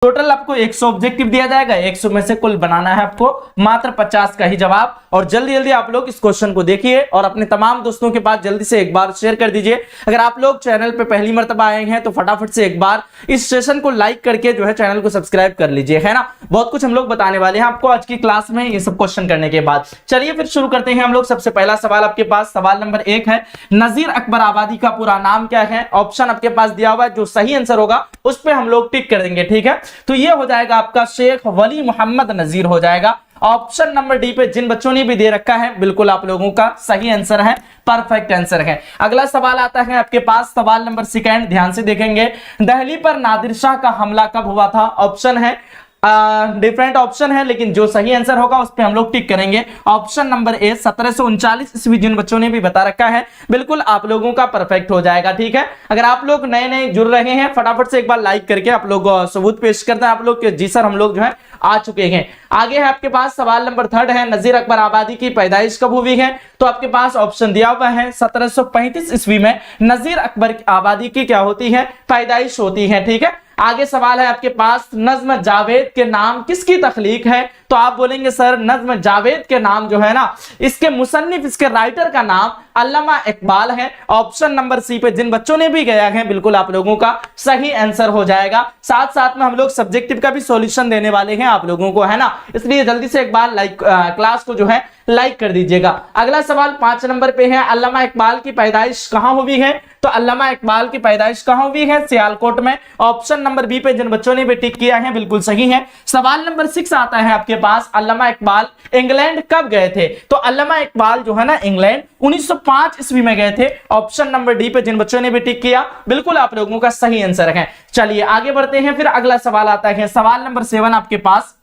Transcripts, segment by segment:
Total आपको 100 objective दिया जाएगा, 100 में से कुल बनाना है आपको मात्र 50 का ही जवाब। और जल्दी जल्दी आप लोग इस क्वेश्चन को देखिए और अपने तमाम दोस्तों के पास जल्दी से एक बार शेयर कर दीजिए। अगर आप लोग चैनल पे पहली मर्तबा आए हैं तो फटाफट से एक बार इस सेशन को लाइक करके जो है चैनल को सब्सक्राइब कर लीजिए, है ना। बहुत कुछ हम लोग बताने वाले हैं आपको आज की क्लास में ये सब क्वेश्चन करने के बाद। चलिए फिर शुरू करते हैं हम लोग। सबसे पहला सवाल आपके पास सवाल नंबर 1 है, नजीर अकबर आबादी का पूरा नाम क्या है। ऑप्शन आपके पास दिया हुआ है, जो सही आंसर होगा उस पर हम लोग टिक कर देंगे, ठीक है। तो ये हो जाएगा आपका शेख वली मोहम्मद नजीर हो जाएगा। ऑप्शन नंबर डी पे जिन बच्चों ने भी दे रखा है बिल्कुल आप लोगों का सही आंसर है, परफेक्ट आंसर है। अगला सवाल आता है आपके पास सवाल नंबर 2, ध्यान से देखेंगे। दिल्ली पर नादिर शाह का हमला कब हुआ था। ऑप्शन है डिफरेंट ऑप्शन है, लेकिन जो सही आंसर होगा उस पे हम लोग टिक करेंगे। ऑप्शन नंबर ए 1739 ईस्वी, जिन बच्चों ने भी बता रखा है बिल्कुल आप लोगों का परफेक्ट हो जाएगा, ठीक है। अगर आप लोग नए नए जुड़ रहे हैं फटाफट से एक बार लाइक करके आप लोग सबूत पेश करते हैं आप लोग के जी सर हम लोग जो है आ चुके हैं। आगे है आपके पास सवाल नंबर 3 है, नजीर अकबर आबादी की पैदाइश कब हुई है। तो आपके पास ऑप्शन दिया हुआ है 1735 ईस्वी में नजीर अकबर आबादी की क्या होती है, पैदाइश होती है, ठीक है। आगे सवाल है आपके पास, नज्म जावेद के नाम किसकी तख्लीक है। तो आप बोलेंगे सर नज्म जावेद के नाम जो है ना, इसके मुसन्निफ इसके राइटर का नाम अल्लामा इकबाल है। ऑप्शन नंबर सी पे जिन बच्चों ने भी गया है बिल्कुल आप लोगों का सही आंसर हो जाएगा। साथ साथ में हम लोग सब्जेक्टिव का भी सॉल्यूशन देने वाले हैं आप लोगों को, है ना, इसलिए जल्दी से एक बार क्लास को जो है लाइक कर दीजिएगा। अगला सवाल 5 नंबर पे है, अल्लामा इकबाल की पैदाइश कहां हुई है। तो अल्लामा इकबाल की पैदाइश कहां हुई है, सियालकोट में। ऑप्शन नंबर बी पे जिन बच्चों ने भी टिक किया है बिल्कुल सही है। सवाल नंबर 6 आता है आपके पास, अल्लामा इकबाल इंग्लैंड कब गए थे। तो अल्लामा इकबाल जो है ना इंग्लैंड 1905 ईस्वी में गए थे। ऑप्शन नंबर डी पे जिन बच्चों ने भी टिक किया बिल्कुल आप लोगों का सही आंसर है। चलिए आगे बढ़ते हैं, फिर अगला सवाल आता है सवाल नंबर 7 आपके पास,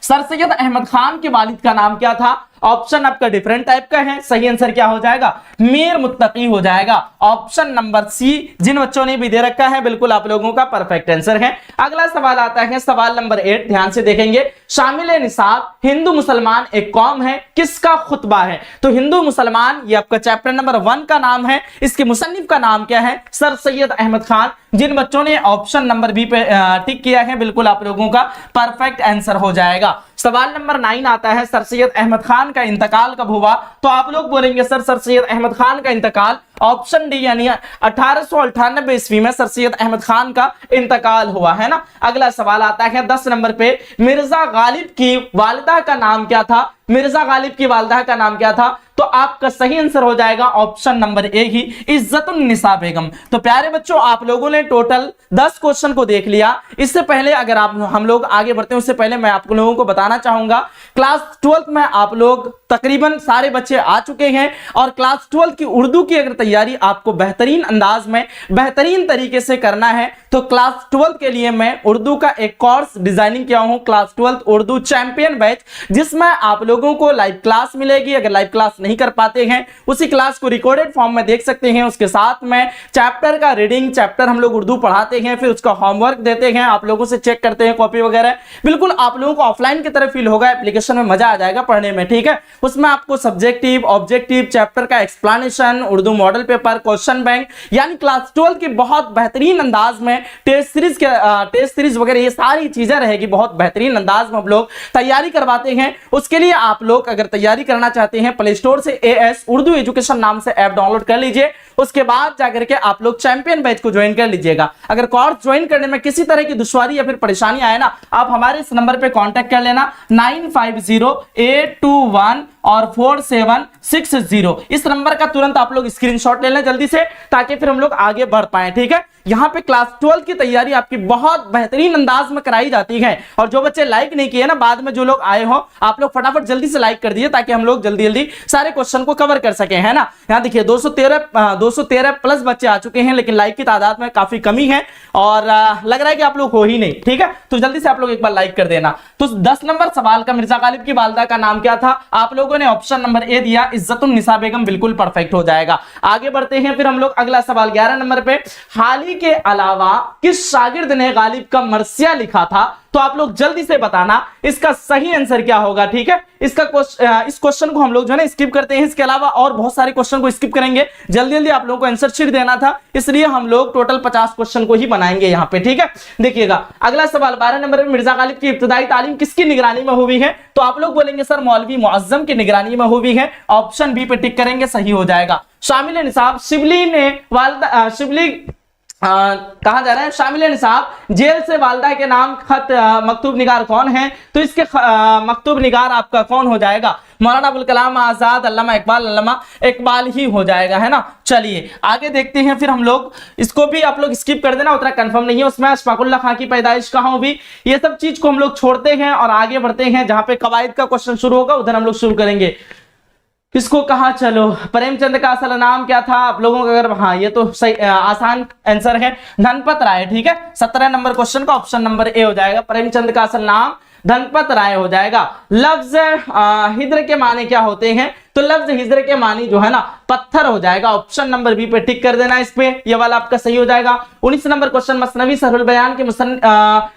सर सैयद अहमद खान के वालिद का नाम क्या था। ऑप्शन आपका डिफरेंट टाइप का है, सही आंसर क्या हो जाएगा, मीर मुत्तकी हो जाएगा। ऑप्शन नंबर सी जिन बच्चों ने भी दे रखा है बिल्कुल आप लोगों का परफेक्ट आंसर है। अगला सवाल आता है सवाल नंबर 8, ध्यान से देखेंगे। शामिल निसाब हिंदू मुसलमान एक कौम है, किसका खुतबा है। तो हिंदू मुसलमान ये आपका चैप्टर नंबर 1 का नाम है, इसके मुसन्निफ का नाम क्या है, सर सैयद अहमद खान। जिन बच्चों ने ऑप्शन नंबर बी पे टिक किया है बिल्कुल आप लोगों का परफेक्ट आंसर हो जाएगा। सवाल नंबर 9 आता है, सर सैयद अहमद खान का इंतकाल कब हुआ। तो आप लोग बोलेंगे सर सैयद अहमद खान का इंतकाल ऑप्शन डी यानी 1898 ईस्वी में सर सैयद अहमद खान का इंतकाल हुआ, है ना। अगला सवाल आता है 10 नंबर पे, मिर्जा गालिब की वालिदा का नाम क्या था। मिर्जा गालिब की वालिदा का नाम क्या था। तो आपका सही आंसर हो जाएगा ऑप्शन नंबर ए ही, इज्जतुन निसा बेगम। तो प्यारे बच्चों आप लोगों ने टोटल 10 क्वेश्चन को देख लिया। इससे पहले अगर हम लोग आगे बढ़ते हैं उससे पहले मैं आप लोगों को बताना चाहूंगा क्लास 12th में आप लोग तकरीबन सारे बच्चे आ चुके हैं और क्लास 12th की उर्दू की अगर तैयारी आपको बेहतरीन अंदाज में बेहतरीन तरीके से करना है तो क्लास 12th के लिए मैं उर्दू का एक कोर्स डिजाइनिंग किया हूं, class 12th Urdu champion batch, जिसमें आप लोगों को लाइव क्लास मिलेगी। अगर लाइव क्लास नहीं कर पाते हैं उसी क्लास को रिकॉर्डेड फॉर्म में देख सकते हैं। उसके साथ में चैप्टर का रीडिंग, चैप्टर हम लोग उर्दू पढ़ाते हैं, फिर उसका होमवर्क देते हैं, आप लोगों से चेक करते हैं कॉपी वगैरह। बिल्कुल आप लोगों को ऑफलाइन की तरह फील होगा, एप्लीकेशन में मजा आ जाएगा पढ़ने में, ठीक है। उसमें आपको सब्जेक्टिव ऑब्जेक्टिव चैप्टर का explanation, Urdu model paper, question bank, यानी क्लास 12 की बहुत बेहतरीन अंदाज में टेस्ट सीरीज वगैरह ये सारी चीजें रहेगी। बहुत बेहतरीन अंदाज में हम लोग तैयारी करवाते हैं। उसके लिए आप लोग अगर तैयारी करना चाहते हैं प्ले स्टोर से एएस उर्दू एजुकेशन नाम से ऐप डाउनलोड कर लीजिए। उसके बाद जाकर के आप लोग चैंपियन बैच को ज्वाइन कर लीजिएगा। अगर कोर्स ज्वाइन करने में किसी तरह की दुश्वारी या फिर परेशानी आए ना, आप हमारे इस नंबर पे कांटेक्ट कर लेना 950821 और 4760। इस नंबर का तुरंत आप लोग स्क्रीनशॉट ले लें जल्दी से, ताकि फिर हम लोग आगे बढ़ पाए, ठीक है। यहाँ पे क्लास 12 की तैयारी आपकी बहुत बेहतरीन अंदाज में कराई जाती है। और जो बच्चे लाइक नहीं किए ना, बाद में जो लोग आए हो आप लोग फटाफट जल्दी से लाइक कर दीजिए, ताकि हम लोग जल्दी जल्दी सारे क्वेश्चन को कवर कर सके, है ना। यहाँ देखिए 213 प्लस बच्चे आ चुके हैं, लेकिन लाइक की तादाद में काफी कमी है और लग रहा है कि आप लोग हो ही नहीं, ठीक है। तो जल्दी से आप लोग एक बार लाइक कर देना। तो 10 नंबर सवाल का मिर्जा गालिब की वालिदा का नाम क्या था, आप लोगों ने ऑप्शन नंबर ए दिया, इज्जतुन निसा बेगम, बिल्कुल परफेक्ट हो जाएगा। आगे बढ़ते हैं फिर हम लोग अगला सवाल 11 नंबर पे, हाल ही अली के अलावा किस शागिर्द ने गालिब का मरसिया लिखा था? तो आप लोग जल्दी से बताना इसका सही आंसर क्या होगा, ठीक है। इस क्वेश्चन को हम लोग जो है ना स्किप करते हैं, इसके अलावा और बहुत सारे क्वेश्चन को स्किप करेंगे। जल्दी जल्दी आप लोगों को आंसर शीट देना था, इसलिए हम लोग टोटल 50 क्वेश्चन को ही बनाएंगे यहाँ पे, ठीक है। देखिएगा अगला सवाल 12 नंबर में, मिर्जा गालिब की इब्तिदाई तालीम किसकी निगरानी में हुई है? तो आप लोग बोलेंगे सर मौलवी मुअज्जम की निगरानी में हुई है। ऑप्शन बी पे टिक करेंगे, सही हो जाएगा। शामिल निसाब शिबली ने वालदा शिबली कहा जा रहा है, शामिल निसाब जेल से वालदा के नाम खत मकतूब निगार कौन है? तो इसके मकतूब निगार आपका कौन हो जाएगा? मौलाना अबुल कलाम आजाद, अल्लामा इकबाल ही हो जाएगा, है ना। चलिए आगे देखते हैं, फिर हम लोग इसको भी आप लोग स्किप कर देना, उतना कंफर्म नहीं है उसमें। अशफाकुल्लाह खां की पैदाइश कहाँ हुई, ये सब चीज को हम लोग छोड़ते हैं और आगे बढ़ते हैं। जहां पे कवायद का क्वेश्चन शुरू होगा उधर हम लोग शुरू करेंगे। किसको कहा, चलो प्रेमचंद का असल नाम क्या था आप लोगों का? अगर हाँ ये तो सही आसान आंसर है, धनपत राय, ठीक है। 17 नंबर क्वेश्चन का ऑप्शन नंबर ए हो जाएगा। प्रेमचंद का असल नाम धनपत राय हो जाएगा। लफ्ज हिज्र के माने क्या होते हैं? तो लफ्ज हिज्र के मानी जो है ना पत्थर हो जाएगा। ऑप्शन नंबर बी पे टिक कर देना, इस पे ये वाला आपका सही हो जाएगा। 19 नंबर क्वेश्चन, मसनवी सरहुल बयान के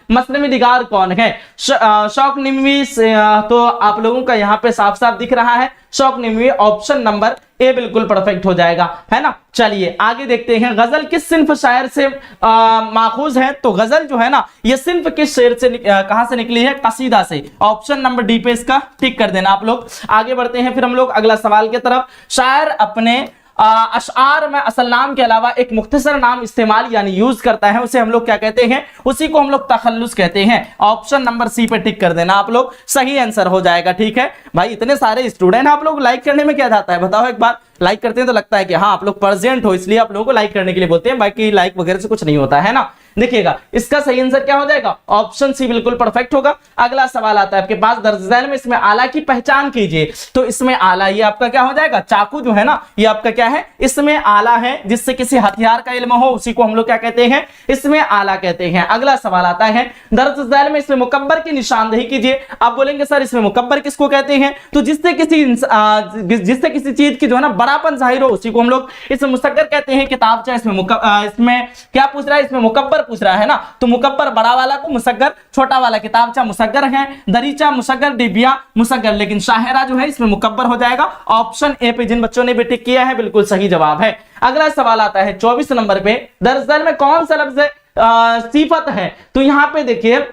मसनवी निगार कौन है? शौक निमवी। तो आप लोगों का यहाँ पे साफ साफ दिख रहा है शौक निमवी, ऑप्शन नंबर ए बिल्कुल परफेक्ट हो जाएगा, है ना। चलिए आगे देखते हैं, गजल किस सिंफ शायर से माखूज है? तो गजल जो है ना ये सिंफ किस शेर से कहां से निकली है? कसीदा से। ऑप्शन नंबर डी पे इसका टिक कर देना आप लोग। आगे बढ़ते हैं फिर हम लोग अगला सवाल की तरफ। शायर अपने अशआर में असल नाम के अलावा एक मुख्तसर नाम इस्तेमाल यानी यूज करता है, उसे हम लोग क्या कहते हैं? उसी को हम लोग तखल्लुस कहते हैं। ऑप्शन नंबर सी पे टिक कर देना आप लोग, सही आंसर हो जाएगा, ठीक है। भाई इतने सारे स्टूडेंट आप लोग लाइक करने में क्या जाता है बताओ एक बार? लाइक करते हैं तो लगता है कि हाँ आप लोग प्रेजेंट हो, इसलिए आप लोगों को लाइक करने के लिए बोलते हैं, बाकी लाइक वगैरह से कुछ नहीं होता है ना। देखिएगा इसका सही आंसर क्या हो जाएगा? ऑप्शन सी बिल्कुल परफेक्ट होगा। अगला सवाल आता है आपके पास, दर्ज झैल में इसमें आला की पहचान कीजिए। तो इसमें आला ये आपका क्या हो जाएगा? चाकू जो है ना ये आपका क्या है? इसमें आला है, जिससे किसी हथियार का इल्म हो उसी को हम लोग क्या कहते हैं? इसमें आला कहते हैं। अगला सवाल आता है, दर्ज झैल में इसमें मुकब्बर की निशानदेही कीजिए। आप बोलेंगे सर इसमें मुकब्बर किसको कहते हैं? तो जिससे किसी चीज की जो है ना बड़ापन जाहिर हो उसी को हम लोग इसमें मुसग्गर कहते हैं। किताबचा इसमें क्या पूछ रहा है? इसमें मुकब्बर पूछ रहा है ना, तो मुकब्बर बड़ा वाला को मुसग्गर, छोटा वाला किताबचा मुसग्गर है, दरीचा मुसग्गर, डिबिया मुसग्गर, लेकिन शाहरा जो है इसमें मुकब्बर हो जाएगा। ऑप्शन ए पे जिन बच्चों ने भी टिक किया है बिल्कुल सही जवाब है। अगला सवाल आता है 24 नंबर पे, दर्ज झैल में कौन सा लफ्ज सिफत है? तो यहाँ पे देखिए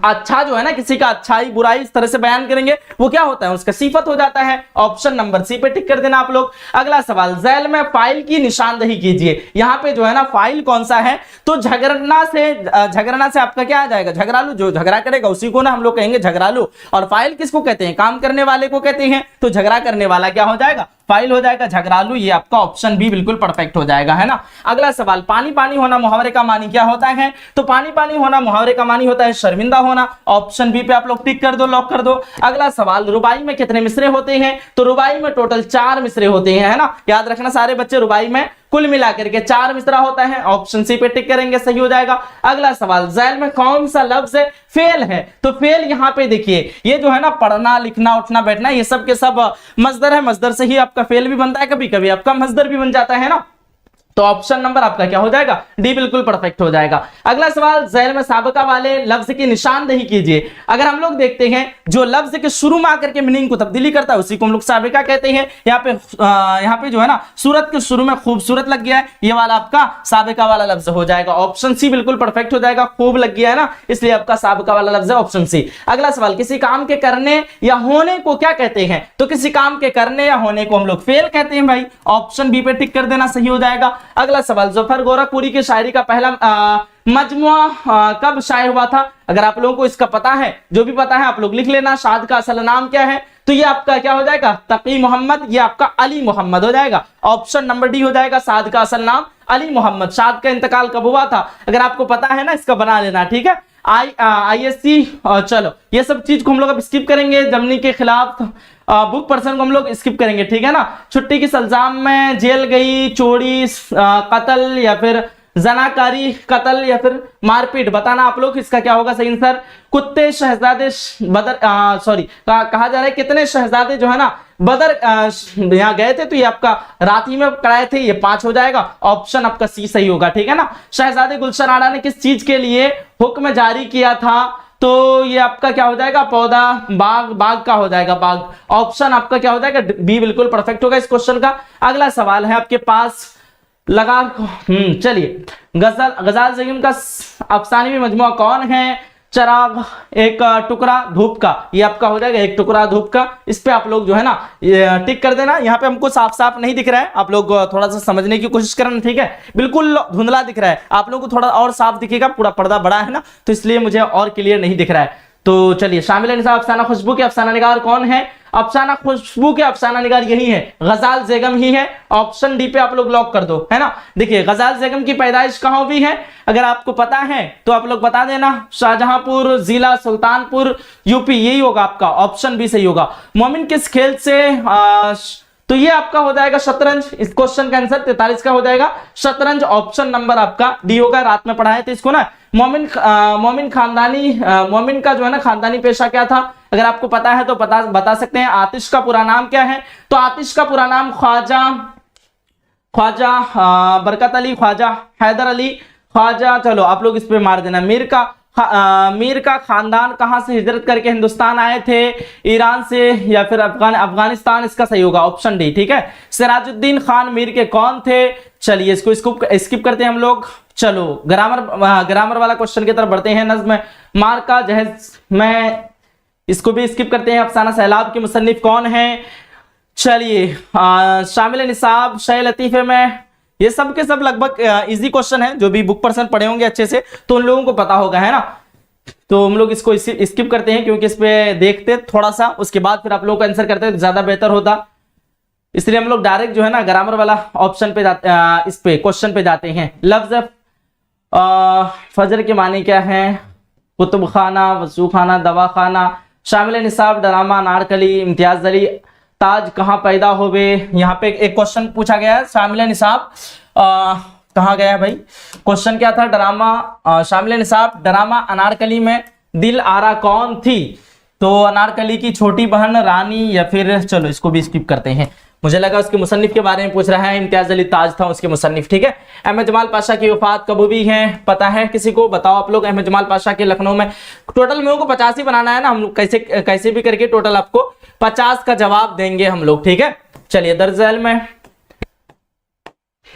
अच्छा जो है ना किसी का अच्छाई बुराई इस तरह से बयान करेंगे वो क्या होता है? उसका सिफत हो जाता है। ऑप्शन नंबर सी पे टिक कर देना आप लोग। अगला सवाल, झैल में फाइल की निशानदेही कीजिए। यहाँ पे जो है ना फाइल कौन सा है? तो झगड़ना से आपका क्या आ जाएगा? झगड़ालू, जो झगड़ा करेगा उसी को ना हम लोग कहेंगे झगड़ालू। और फाइल किसको कहते हैं? काम करने वाले को कहते हैं। तो झगड़ा करने वाला क्या हो जाएगा? फाइल हो जाएगा, झगड़ालू। ये आपका ऑप्शन बी बिल्कुल परफेक्ट हो जाएगा, है ना। अगला सवाल, पानी पानी होना मुहावरे का मानी क्या होता है? तो पानी पानी होना मुहावरे का मानी होता है शर्मिंदा होना। ऑप्शन बी पे आप लोग टिक कर दो, लॉक कर दो। अगला सवाल, रुबाई में कितने मिसरे होते हैं? तो रुबाई में टोटल 4 मिसरे होते हैं, है ना। याद रखना सारे बच्चे, रुबाई में कुल मिलाकर के 4 मिसरा होता है। ऑप्शन सी पे टिक करेंगे, सही हो जाएगा। अगला सवाल, झैल में कौन सा लफ्ज फेल है? तो फेल यहाँ पे देखिए ये जो है ना पढ़ना लिखना उठना बैठना ये सब के सब मजदर है, मजदर से ही आपका फेल भी बनता है, कभी कभी आपका मजदर भी बन जाता है ना। तो ऑप्शन नंबर आपका क्या हो जाएगा? डी बिल्कुल परफेक्ट हो जाएगा। अगला सवाल, झैल में साबिका वाले लफ्ज की निशानदेही कीजिए। अगर हम लोग देखते हैं जो लफ्ज के शुरू में आकर के मीनिंग को तब्दीली करता है उसी को हम लोग साबिका कहते हैं। यहाँ पे जो है ना सूरत के शुरू में खूबसूरत लग गया है, ये वाला आपका साबिका वाला लफ्ज हो जाएगा। ऑप्शन सी बिल्कुल परफेक्ट हो जाएगा, खूब लग गया है ना, इसलिए आपका साबिका वाला लफ्ज है ऑप्शन सी। अगला सवाल, किसी काम के करने या होने को क्या कहते हैं? तो किसी काम के करने या होने को हम लोग फेल कहते हैं भाई। ऑप्शन बी पे टिक कर देना, सही हो जाएगा। अगला सवाल, ज़फ़र गोरखपुरी की शायरी का पहला मजमुआ कब शाये हुआ था? अगर आप लोगों को इसका पता है, जो भी पता है आप लोग लिख लेना। शाद का असल नाम क्या है? तो ये आपका क्या हो जाएगा? तकी मोहम्मद, ये आपका अली मोहम्मद हो जाएगा। ऑप्शन नंबर डी हो जाएगा, साद का असल नाम अली मोहम्मद। शाद का इंतकाल कब हुआ था? अगर आपको पता है ना इसका बना लेना, ठीक है। ISC, चलो ये सब चीज को हम लोग अब स्किप करेंगे। जमनी के खिलाफ बुक पर्सन को हम लोग स्किप करेंगे, ठीक है ना। छुट्टी की सल्जाम में जेल गई, चोरी, कत्ल या फिर जनाकारी, कत्ल या फिर मारपीट, बताना आप लोग इसका क्या होगा सही आंसर। कुत्ते शहजादे बदर सॉरी कहा जा रहा है कितने शहजादे जो है ना बदर यहाँ गए थे, तो ये आपका राती में कराए थे, ये 5 हो जाएगा। ऑप्शन आपका सी सही होगा, ठीक है ना। शहजादे गुलशन आरा ने किस चीज के लिए हुक्म जारी किया था, तो ये आपका क्या हो जाएगा, पौधा बाग, बाग का हो जाएगा बाग। ऑप्शन आपका क्या हो जाएगा, बी बिल्कुल परफेक्ट होगा इस क्वेश्चन का। अगला सवाल है आपके पास लगा चलिए, गजाल जगीम का अफसानवी मजमुआ कौन है। चराग, एक टुकड़ा धूप का, ये आपका हो जाएगा एक टुकड़ा धूप का। इस पे आप लोग जो है ना टिक कर देना। यहाँ पे हमको साफ साफ नहीं दिख रहा है, आप लोग थोड़ा सा समझने की कोशिश करना, ठीक है। बिल्कुल धुंधला दिख रहा है, आप लोगों को थोड़ा और साफ दिखेगा, पूरा पर्दा बड़ा है ना, तो इसलिए मुझे और क्लियर नहीं दिख रहा है। तो चलिए, शामिल निसाब अफसाना खुशबू के अफसाना निगार कौन है। अफसाना खुशबू के अफसाना निगार यही है, गजाल बेगम ही है। ऑप्शन डी पे आप लोग लॉक कर दो, है ना। देखिए, गजाल बेगम की पैदाइश कहाँ हुई है, अगर आपको पता है तो आप लोग बता देना। शाहजहांपुर जिला सुल्तानपुर यूपी, यही होगा आपका, ऑप्शन बी सही होगा। मोमिन किस खेल से तो ये आपका हो जाएगा शतरंज। इस क्वेश्चन का आंसर 43 का हो जाएगा शतरंज। ऑप्शन नंबर आपका डी होगा। रात में पढ़ाए थे इसको ना। मोमिन का जो है ना खानदानी पेशा क्या था, अगर आपको पता है तो बता सकते हैं। आतिश का पूरा नाम क्या है, तो आतिश का पूरा नाम ख्वाजा बरकत अली, ख्वाजा हैदर अली, ख्वाजा, चलो आप लोग इस पे मार देना। मीर का खानदान कहां से हिजरत करके हिंदुस्तान आए थे, ईरान से या फिर अफगानिस्तान, इसका सही होगा ऑप्शन डी, ठीक है। सिराजुद्दीन खान मीर के कौन थे। चलिए इसको स्किप करते हैं हम लोग। चलो ग्रामर वाला क्वेश्चन की तरफ बढ़ते हैं। नज्म मार का जहेज में, इसको भी स्किप करते हैं। अफसाना सैलाब के मुसन्निफ कौन है। चलिए, शामिल निसाब शय लतीफे में, ये सब के सब लगभग इजी क्वेश्चन है, जो भी बुक पर्सन पढ़े होंगे अच्छे से तो उन लोगों को पता होगा, है ना। तो हम लोग इसको स्किप करते हैं, क्योंकि इस पे देखते थोड़ा सा, उसके बाद फिर आप लोग को आंसर करते ज्यादा बेहतर होता। इसलिए हम लोग डायरेक्ट जो है ना ग्रामर वाला ऑप्शन पे जाते, इस पे क्वेश्चन पे जाते हैं। लफ्ज फजर के माने क्या है। कुतुब खाना, वजू खाना, दवा खाना। शामिल निसाब ड्रामा अनारकली, इम्तियाज अली ताज कहाँ पैदा होवे। यहाँ पे एक क्वेश्चन पूछा गया है। शामिल निसाब कहाँ गया भाई, क्वेश्चन क्या था। ड्रामा शामिल निसाब ड्रामा अनारकली में दिल आरा कौन थी, तो अनारकली की छोटी बहन रानी, या फिर चलो इसको भी स्किप करते हैं। मुझे लगा उसके मुसन्निफ के बारे में पूछ रहा है। इम्तियाज अली ताज था उसके मुसन्निफ, ठीक है। अहमद जमाल पाशा की वफात कब हुई है, पता है किसी को, बताओ आप लोग। अहमद जमाल पाशा के लखनऊ में, टोटल में को 50 ही बनाना है ना हम लोग, कैसे भी करके टोटल आपको 50 का जवाब देंगे हम लोग, ठीक है। चलिए, दर्जल में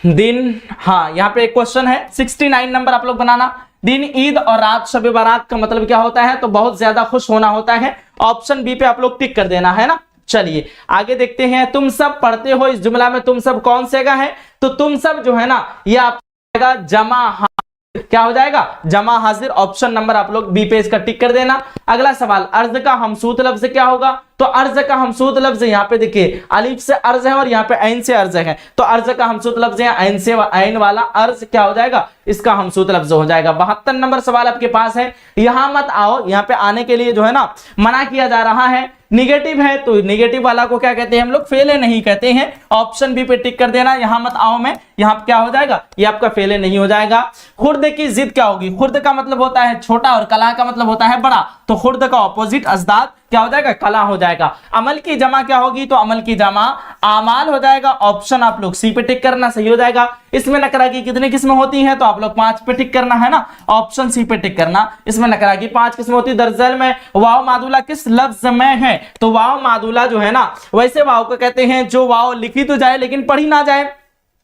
दिन, हाँ यहाँ पे एक क्वेश्चन है 69 नंबर आप लोग बनाना। दिन ईद और रात शब बारात का मतलब क्या होता है, तो बहुत ज्यादा खुश होना होता है। ऑप्शन बी पे आप लोग टिक कर देना, है ना। चलिए आगे देखते हैं। तुम सब पढ़ते हो, इस जुमला में तुम सब कौन से का है, तो तुम सब जो है ना ये आपका जमा, क्या हो जाएगा, जमा हाजिर। ऑप्शन नंबर आप लोग बी पे इसका टिक कर देना। अगला सवाल, अर्ज का हमसूत लफ्ज क्या होगा, तो अर्ज का हमसूत लफ्ज यहाँ पे देखिए अलिफ से अर्ज है और यहाँ पे ऐन से अर्ज है, तो अर्ज का हमसूत लफ्ज है ऐन से, ऐन वाला अर्ज क्या हो जाएगा, इसका हमसूत लफ्ज हो जाएगा। 72 नंबर सवाल आपके पास है। यहां मत आओ, यहाँ पे आने के लिए जो है ना मना किया जा रहा है। निगेटिव है तो निगेटिव वाला को क्या कहते हैं हम लोग, फेले नहीं कहते हैं। ऑप्शन बी पे टिक कर देना। यहां मत आओ में यहाँ क्या हो जाएगा, ये आपका फेले नहीं हो जाएगा। खुर्द की जिद क्या होगी, खुर्द का मतलब होता है छोटा और कला का मतलब होता है बड़ा, तो खुर्द का ऑपोजिट अजदाद क्या हो जाएगा, कला हो जाएगा। अमल की जमा क्या होगी, तो अमल की जमा आमाल हो जाएगा। ऑप्शन आप लोग सी पे टिक करना, सही हो जाएगा। इसमें नकरा की कितनी किस्में होती हैं, तो आप लोग 5 पे टिक करना, है ना। ऑप्शन सी पे टिक करना। इसमें नकरा की 5 किस्में होती है। दरअसल में वाव मादुला किस लफ्ज में है, तो वाव मादुला जो है ना, वैसे वाव को कहते हैं जो वाव लिखी तो जाए लेकिन पढ़ी ना जाए,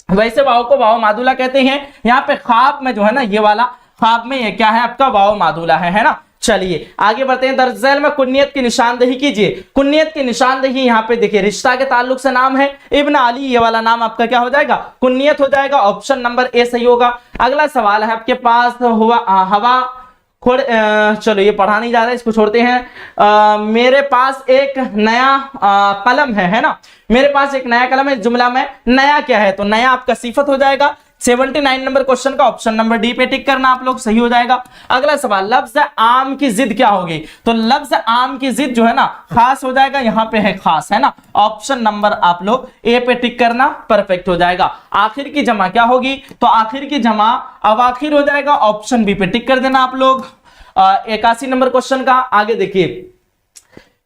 वैसे वाव को वाव मादुला कहते हैं। यहाँ पे ख्वाब में जो है ना, ये वाला ख्वाब में ये क्या है आपका, वाव मादुला है ना। चलिए आगे बढ़ते हैं। दर्जल में कुन्नियत की निशानदेही कीजिए। कुन्नियत की निशानदेही यहाँ पे देखिए रिश्ता के ताल्लुक से नाम है इब्न अली, ये वाला नाम आपका क्या हो जाएगा, कुन्नियत हो जाएगा। ऑप्शन नंबर ए सही होगा। अगला सवाल है आपके पास हवा खोड़, चलो ये पढ़ा नहीं जा रहा है, इसको छोड़ते हैं। मेरे पास एक नया कलम है ना, मेरे पास एक नया कलम है। जुमला में नया क्या है, तो नया आपका सिफत हो जाएगा। 79 नंबर क्वेश्चन का ऑप्शन नंबर डी पे टिक करना आप लोग, सही हो जाएगा। अगला सवाल, लफ्ज आम की जिद क्या होगी? तो लफ्ज आम की जिद जो है ना खास हो जाएगा, यहां पे है खास, है ना। ऑप्शन नंबर आप लोग ए पे टिक करना, परफेक्ट हो जाएगा। आखिर की जमा क्या होगी? तो आखिर की जमा अवाखिर हो जाएगा, ऑप्शन बी पे टिक कर देना आप लोग। 81 नंबर क्वेश्चन का आगे देखिए,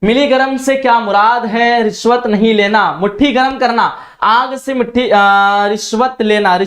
मिली गरम से क्या मुराद है? रिश्वत नहीं लेना, मुट्ठी गरम करना, आग से मिट्टी रिश्वत लेना,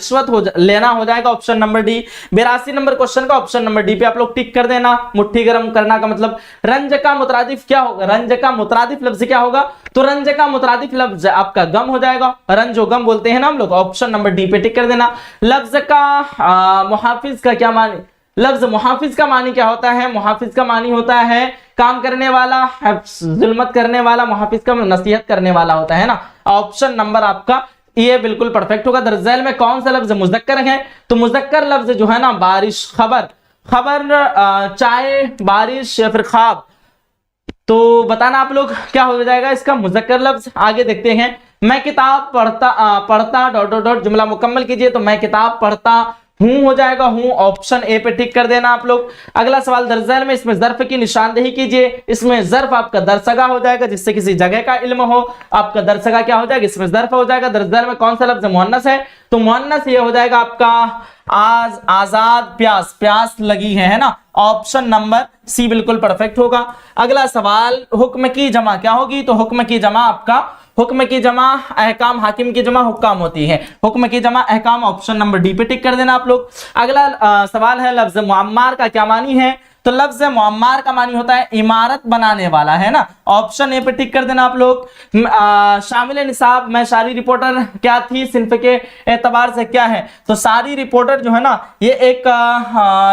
लेना हो जाएगा, option number D. 82 number question का ऑप्शन नंबर डी पे आप लोग टिक कर देना। मुट्ठी गरम करना का मतलब रंज का मुतरादिफ क्या होगा? रंज का मुतरादिफ लफ्ज क्या होगा? तो रंज का मुतरादिफ लफ्ज आपका गम हो जाएगा, रंज जो गम बोलते हैं ना हम लोग, ऑप्शन नंबर डी पे टिक कर देना। लफ्ज का मुहाफिज का क्या मानी? लफ्ज मुहाफिज का मानी क्या होता है? मुहाफिज का मानी होता है काम करने वाला, जुल्मत करने वाला, मुहाफिज का नसीहत करने वाला होता है ना। ऑप्शन नंबर आपका ये बिल्कुल परफेक्ट होगा। दरअसल में कौन सा लफ्ज मुज़क्कर है? तो मुज़क्कर लफ्ज जो है ना बारिश, खबर, चाय, बारिश या फिर ख्वाब, तो बताना आप लोग क्या हो जाएगा इसका मुज़क्कर लफ्ज। आगे देखते हैं, मैं किताब पढ़ता डॉट डॉट डॉट, जुमला मुकम्मल कीजिए। तो मैं किताब पढ़ता हूं हो जाएगा, हूं, ऑप्शन ए पे टिक कर देना आप लोग। अगला सवाल, दरअसल में इसमें ज़र्फ की निशानदेही कीजिए। इसमें ज़र्फ आपका दरसगा हो जाएगा, जिससे किसी जगह का इल्म हो, आपका दरसगा क्या हो जाएगा? इसमें ज़र्फ हो जाएगा। दरअसल में कौन सा लफ्ज मुअन्नस है? तो मुअन्नस ये हो जाएगा आपका आजाद, प्यास, प्यास लगी है ना। ऑप्शन नंबर सी बिल्कुल परफेक्ट होगा। अगला सवाल, हुक्म की जमा क्या होगी? तो हुक्म की जमा आपका, हुक्म की जमा अहकाम, हाकिम की जमा हुक्काम होती है, हुक्म की जमा अहकाम, ऑप्शन नंबर डी पे टिक कर देना आप लोग। अगला सवाल है, लफ्ज मुअम्मार का क्या मानी है? तो लफ्ज मुअम्मार का मानी होता है इमारत बनाने वाला, है ना। ऑप्शन ए पे टिक कर देना आप लोग। शामिल निसाब, मैं सारी रिपोर्टर क्या थी? सिंफ के एतबार से क्या है? तो सारी रिपोर्टर जो है ना ये एक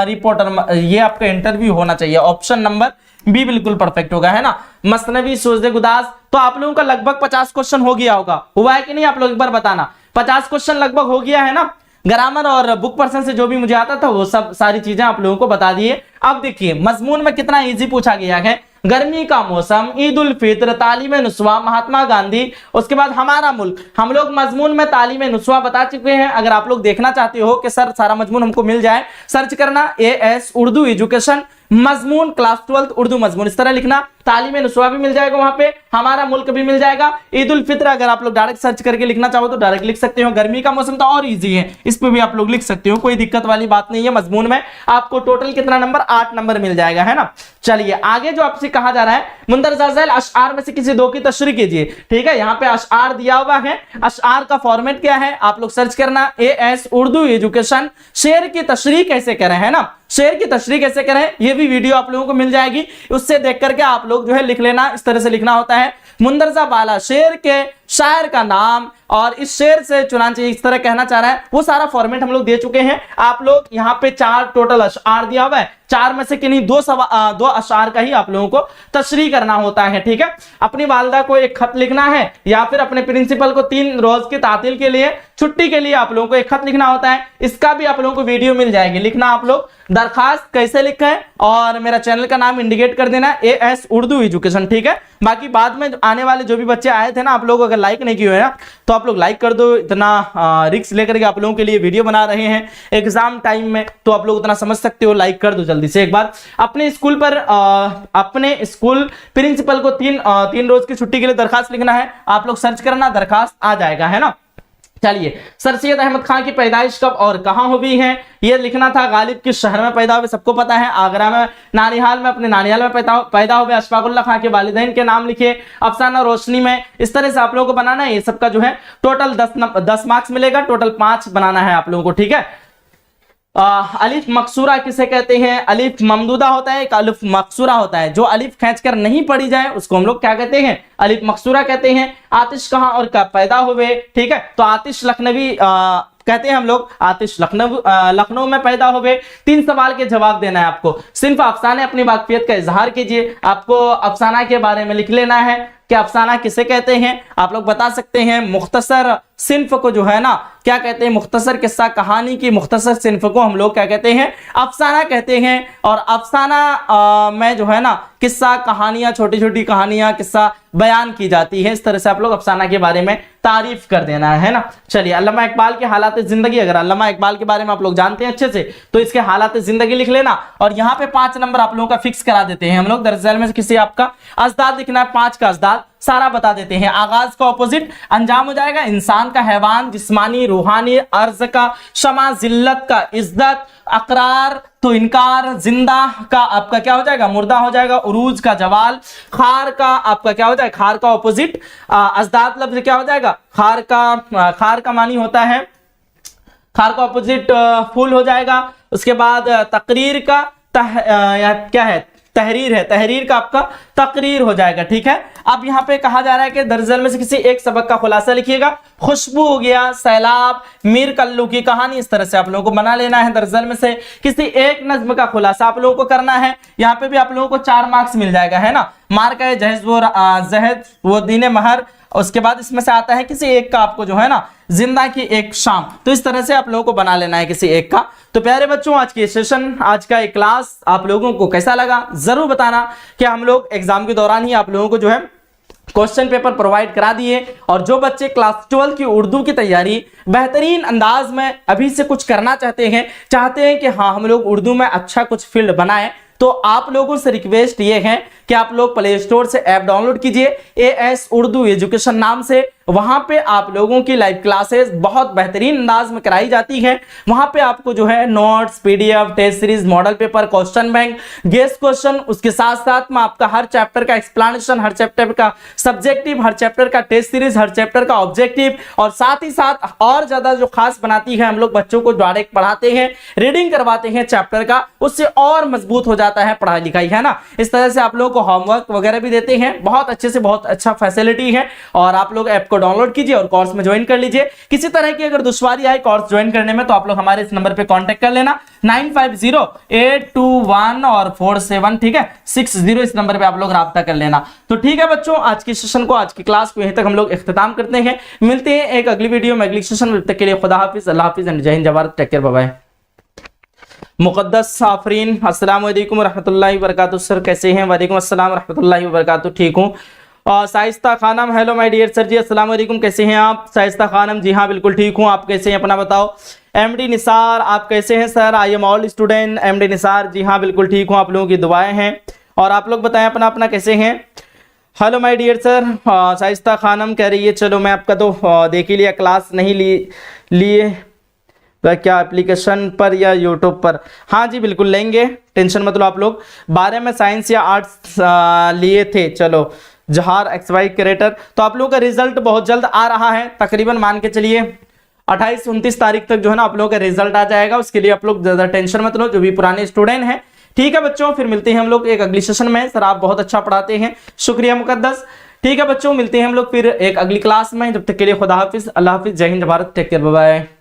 रिपोर्टर, ये आपका इंटरव्यू होना चाहिए, ऑप्शन नंबर बी बिल्कुल परफेक्ट होगा, है ना। मसनवी सोज़े गुदास, तो आप लोगों का लगभग 50 क्वेश्चन हो गया होगा, हुआ है कि नहीं? आप लोग एक बार बताना, 50 क्वेश्चन लगभग हो गया है ना। ग्रामर और बुक पर्सन से जो भी मुझे आता था वो सब सारी चीजें आप लोगों को बता दिए। अब देखिए मजमून में कितना इजी पूछा गया है। गर्मी का मौसम, ईद उल फित्र, तालीम नुस्वा, महात्मा गांधी, उसके बाद हमारा मुल्क। हम लोग मजमून में तालीम नुस्वा बता चुके हैं। अगर आप लोग देखना चाहते हो कि सर सारा मजमून हमको मिल जाए, सर्च करना AS उर्दू एजुकेशन मजमून क्लास 12 उर्दू मजमून, इस तरह लिखना। तालीम नुस्वा भी मिल जाएगा वहां पे, हमारा मुल्क भी मिल जाएगा। ईद उल फित्र अगर आप लोग डायरेक्ट सर्च करके लिखना चाहो तो डायरेक्ट लिख सकते हो। गर्मी का मौसम तो और इजी है, इस पे भी आप लोग लिख सकते हो, कोई दिक्कत वाली बात नहीं है। मजमून में आपको टोटल कितना नंबर? 8 नंबर मिल जाएगा, है ना। चलिए आगे जो आपसे कहा जा रहा है, मुंदरजा झैल अशआर में से किसी दो की तशरीह कीजिए। ठीक है, यहाँ पे अशआर दिया हुआ है, अशआर का फॉर्मेट क्या है आप लोग सर्च करना। AS उर्दू एजुकेशन शेर की तशरीह कैसे करें, है ना, शेर की तशरीह कैसे करें, ये भी वीडियो आप लोगों को मिल जाएगी, उससे देख करके आप लोग जो है लिख लेना। इस तरह से लिखना होता है, मुंदरजा बाला शेर के शायर का नाम, और इस शेर से चुनांचे इस तरह कहना चाह रहा है, वो सारा फॉर्मेट हम लोग दे चुके हैं। आप लोग यहाँ पे 4 टोटल अशआर दिया हुआ है, 4 में से किन्हीं 2 अशआर का ही आप लोगों को तशरीह करना होता है। ठीक है, अपनी वालिदा को एक खत लिखना है, या फिर अपने प्रिंसिपल को 3 रोज की तातील के लिए, छुट्टी के लिए आप लोगों को एक खत लिखना होता है। इसका भी आप लोगों को वीडियो मिल जाएगी, लिखना आप लोग दरखास्त कैसे लिखा है, और मेरा चैनल का नाम इंडिकेट कर देना AS उर्दू एजुकेशन। ठीक है, बाकी बाद में आने वाले जो भी बच्चे आए थे ना, आप लोग अगर लाइक नहीं किए हैं तो आप लोग लाइक कर दो। इतना रिस्क लेकर के आप लोगों के लिए वीडियो बना रहे हैं एग्जाम टाइम में, तो आप लोग उतना समझ सकते हो, लाइक कर दो जल्दी से एक बार। अपने स्कूल पर अपने स्कूल प्रिंसिपल को 3 रोज की छुट्टी के लिए दरखास्त लिखना है, आप लोग सर्च करना, दरखास्त आ जाएगा, है ना। चलिए, सर सैयद अहमद खान की पैदाइश कब और कहां हुई है, ये लिखना था। गालिब किस शहर में पैदा हुए, सबको पता है, आगरा में, नानिहाल में, अपने नानिहाल में पैदा हुए। अशफाकुल्लाह खान के वालिदैन के नाम लिखे। अफसाना रोशनी में, इस तरह से आप लोगों को बनाना है। ये सबका जो है टोटल 10 मार्क्स मिलेगा, टोटल 5 बनाना है आप लोगों को। ठीक है, अलिफ मकसूरा किसे कहते हैं? अलिफ ममदूदा होता है, एक अलिफ मकसूरा होता है। जो अलिफ खींचकर नहीं पढ़ी जाए उसको हम लोग क्या कहते हैं? अलिफ मकसूरा कहते हैं। आतिश कहां और कब पैदा हुए? ठीक है, तो आतिश लखनवी कहते हैं हम लोग, आतिश लखनऊ में पैदा हुए। 3 सवाल के जवाब देना है आपको। सिर्फ अफसाने अपनी वाकफियत का इजहार कीजिए, आपको अफसाना के बारे में लिख लेना है। कि अफसाना किसे कहते हैं, आप लोग बता सकते हैं। मुख्तसर सिन्फ को जो है ना क्या कहते हैं, मुख्तसर किस्सा कहानी की मुख्तसर सिन्फ को हम लोग क्या कहते हैं, अफसाना कहते हैं। और अफसाना में जो है ना किस्सा कहानियां, छोटी छोटी कहानियां, किस्सा बयान की जाती है। इस तरह से आप लोग अफसाना के बारे में तारीफ कर देना है ना। चलिए, अल्लामा इकबाल के हालात जिंदगी, अगर अल्लामा इकबाल के बारे में आप लोग जानते हैं अच्छे से तो इसके हालात जिंदगी लिख लेना। और यहाँ पे 5 नंबर आप लोगों का फिक्स करा देते हैं हम लोग। दरअसल में किसी आपका अजदाद लिखना है, 5 का अजदाद सारा बता देते हैं। आगाज का ऑपोजिट अंजाम हो जाएगा इंसान का, हैवान, जिस्मानी, रूहानी, अर्ज का, शमा, जिल्लत का, इज्जत, अकरार तो इनकार, जिंदा का आपका क्या हो जाएगा, मुर्दा हो जाएगा, उरूज का जवाल, खार का आपका क्या हो जाएगा, खार का ऑपोजिट अजदाद लफ्ज क्या हो जाएगा, खार का मानी होता है, खार का ऑपोजिट फूल हो जाएगा। उसके बाद तकरीर का क्या है, तहरीर है, तहरीर का आपका तकरीर हो जाएगा। ठीक है, अब यहाँ पे कहा जा रहा है कि दर्जन में से किसी एक सबक का खुलासा लिखिएगा। खुशबू हो गया, सैलाब, मीर कल्लू की कहानी, इस तरह से आप लोगों को बना लेना है। दर्जन में से किसी एक नज्म का खुलासा आप लोगों को करना है। यहाँ पे भी आप लोगों को 4 मार्क्स मिल जाएगा, है ना। मार्क है जहद वो दीन महर, उसके बाद इसमें से आता है किसी एक का आपको जो है ना जिंदा की एक शाम, तो इस तरह से आप लोगों को बना लेना है किसी एक का। तो प्यारे बच्चों, आज की सेशन, आज का एक क्लास आप लोगों को कैसा लगा जरूर बताना। कि हम लोग एग्जाम के दौरान ही आप लोगों को जो है क्वेश्चन पेपर प्रोवाइड करा दिए, और जो बच्चे क्लास 12 की उर्दू की तैयारी बेहतरीन अंदाज में अभी से कुछ करना चाहते हैं कि हाँ हम लोग उर्दू में अच्छा कुछ फील्ड बनाएं, तो आप लोगों से रिक्वेस्ट ये है कि आप लोग प्ले स्टोर से ऐप डाउनलोड कीजिए AS उर्दू एजुकेशन नाम से। वहां पे आप लोगों की लाइव क्लासेस बहुत बेहतरीन अंदाज में कराई जाती है। वहां पे आपको जो है notes, PDF, test series, model paper, question bank, guess question, उसके साथ साथ में आपका हर चैप्टर का एक्सप्लेनेशन, हर चैप्टर का सब्जेक्टिव, हर चैप्टर का टेस्ट सीरीज, हर चैप्टर का ऑब्जेक्टिव, और साथ ही साथ और ज्यादा जो खास बनाती है, हम लोग बच्चों को डायरेक्ट पढ़ाते हैं, रीडिंग करवाते हैं चैप्टर का, उससे और मजबूत हो जाता है पढ़ाई लिखाई, है ना। इस तरह से आप लोगों को होमवर्क वगैरह भी देते हैं, बहुत अच्छे से, बहुत अच्छा फैसिलिटी है। और आप लोग ऐप को डाउनलोड कीजिए और कोर्स में ज्वाइन कर लीजिए। किसी तरह की अगर दुश्वारी आए कोर्स ज्वाइन करने में तो आप लोग हमारे इस नंबर पे कांटेक्ट कर लेना, 950821 और 47, ठीक है, 60, इस नंबर पे आप लोग राब्ता कर लेना। तो ठीक है बच्चों, आज की सेशन को, आज की क्लास को यहीं तक हम लोग इख्तिताम करते हैं। मिलते हैं एक अगली वीडियो में, अगली सेशन में। तब तक के लिए खुदा हाफिज, अल्लाह हाफिज एंड जय हिंद, जय Bharat, take care, bye bye. Muqaddas Afreen, अस्सलाम वालेकुम रहमतुल्लाहि व बरकातुहू। सर कैसे हैं? वालेकुम अस्सलाम रहमतुल्लाहि व बरकातुहू, ठीक हूँ। Shaista Khanam, hello my dear sir ji, अस्सलाम वालेकुम, कैसे हैं आप? साइस्ता खानम, जी हाँ बिल्कुल ठीक हूँ, आप कैसे हैं अपना बताओ। MD निसार, आप कैसे हैं sir? I am all student. MD Nisar, जी हाँ बिल्कुल ठीक हूँ, आप लोगों की दुआएं हैं। और आप लोग बताएं अपना अपना कैसे हैं। Hello my dear sir, Shaista Khanam कह रही है चलो मैं आपका तो देख ही लिया, क्लास नहीं लिए क्या एप्लीकेशन पर या यूट्यूब पर? हाँ जी बिल्कुल लेंगे, टेंशन मत लो आप लोग। 12 में साइंस या आर्ट्स लिए थे, चलो जहार XY क्रिएटर, तो आप लोगों का रिजल्ट बहुत जल्द आ रहा है, तकरीबन मान के चलिए 28-29 तारीख तक जो है ना आप लोगों का रिजल्ट आ जाएगा। उसके लिए आप लोग ज्यादा टेंशन मत लो, जो भी पुराने स्टूडेंट हैं। ठीक है बच्चों, फिर मिलते हैं हम लोग एक अगली सेशन में। सर आप बहुत अच्छा पढ़ाते हैं, शुक्रिया मुकद्दस। ठीक है बच्चों, मिलते हैं हम लोग फिर एक अगली क्लास में। जब तक के लिए खुदा हाफिज, अल्लाह हाफिज, जय हिंद, Bharat, take care, bye bye.